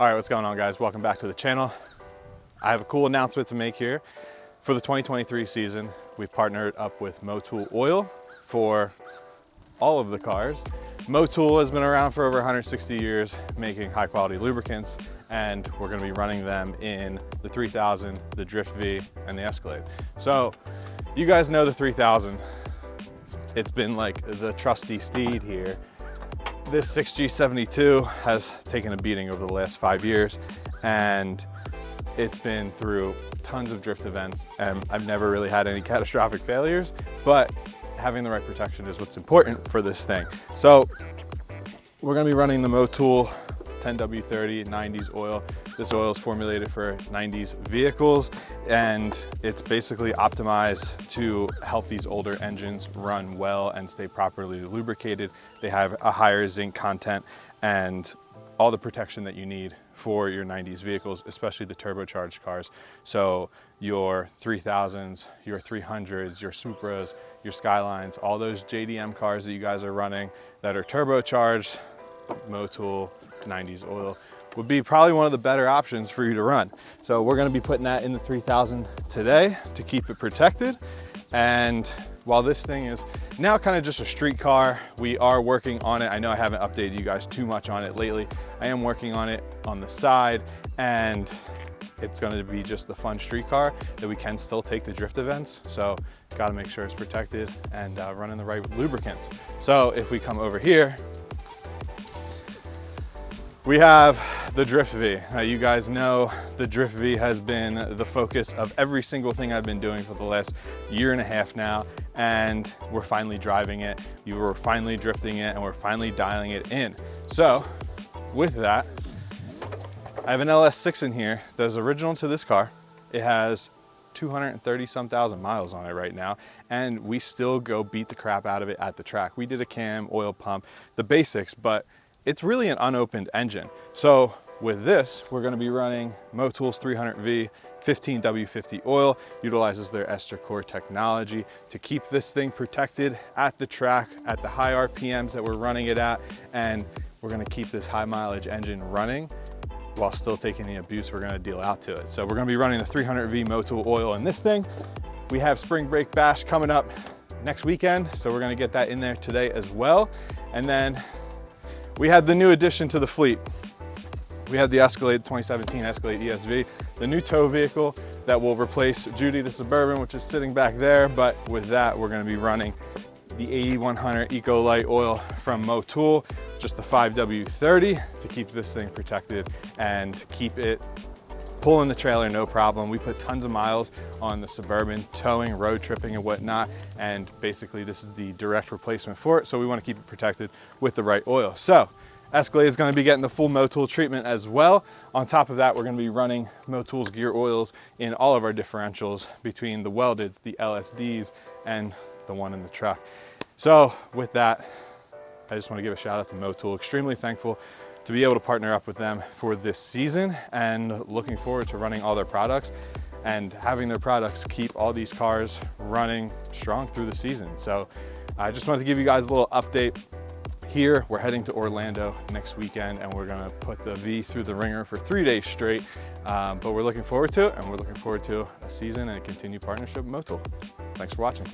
All right, what's going on, guys? Welcome back to the channel. I have a cool announcement to make here. For the 2023 season, we've partnered up with Motul Oil for all of the cars. Motul has been around for over 160 years making high quality lubricants, and we're gonna be running them in the 3000, the Drift V, and the Escalade. So you guys know the 3000. It's been like the trusty steed here. This 6G72 has taken a beating over the last 5 years, and it's been through tons of drift events, and I've never really had any catastrophic failures, but having the right protection is what's important for this thing. So we're gonna be running the Motul 10W30 90s oil. This oil is formulated for 90s vehicles, and it's basically optimized to help these older engines run well and stay properly lubricated. They have a higher zinc content and all the protection that you need for your 90s vehicles, especially the turbocharged cars. So your 3000s, your 300s, your Supras, your Skylines, all those JDM cars that you guys are running that are turbocharged, Motul 90s oil would be probably one of the better options for you to run. So we're gonna be putting that in the 3000 today to keep it protected. And while this thing is now kind of just a street car, we are working on it. I know I haven't updated you guys too much on it lately. I am working on it on the side, and it's gonna be just the fun street car that we can still take the drift events. So gotta make sure it's protected and running the right lubricants. So if we come over here, we have the Drift V. Now you guys know the Drift V has been the focus of every single thing I've been doing for the last year and a half now, and we're finally driving it. You were finally drifting it, and we're finally dialing it in. So with that, I have an LS6 in here that is original to this car. It has 230 some thousand miles on it right now, and we still go beat the crap out of it at the track. We did a cam, oil pump, the basics, but it's really an unopened engine. So with this, we're gonna be running Motul's 300V 15W50 oil, utilizes their ester core technology to keep this thing protected at the track, at the high RPMs that we're running it at, and we're gonna keep this high mileage engine running while still taking the abuse we're gonna deal out to it. So we're gonna be running the 300V Motul oil in this thing. We have spring break bash coming up next weekend, so we're gonna get that in there today as well. And then we had the new addition to the fleet. We had the Escalade 2017 Escalade ESV, the new tow vehicle that will replace Judy the Suburban, which is sitting back there. But with that, we're gonna be running the 8100 Eco Light oil from Motul, just the 5W30 to keep this thing protected and keep it pulling the trailer no problem. We put tons of miles on the Suburban, towing, road tripping and whatnot, and basically this is the direct replacement for it, so we want to keep it protected with the right oil. So Escalade is going to be getting the full Motul treatment as well. On top of that, we're going to be running Motul's gear oils in all of our differentials between the weldeds, the LSDs, and the one in the truck. So with that, I just want to give a shout out to Motul. Extremely thankful to be able to partner up with them for this season, and looking forward to running all their products and having their products keep all these cars running strong through the season. So I just wanted to give you guys a little update here. We're heading to Orlando next weekend, and we're gonna put the V through the ringer for 3 days straight. But we're looking forward to it, and we're looking forward to a season and a continued partnership with Motul. Thanks for watching.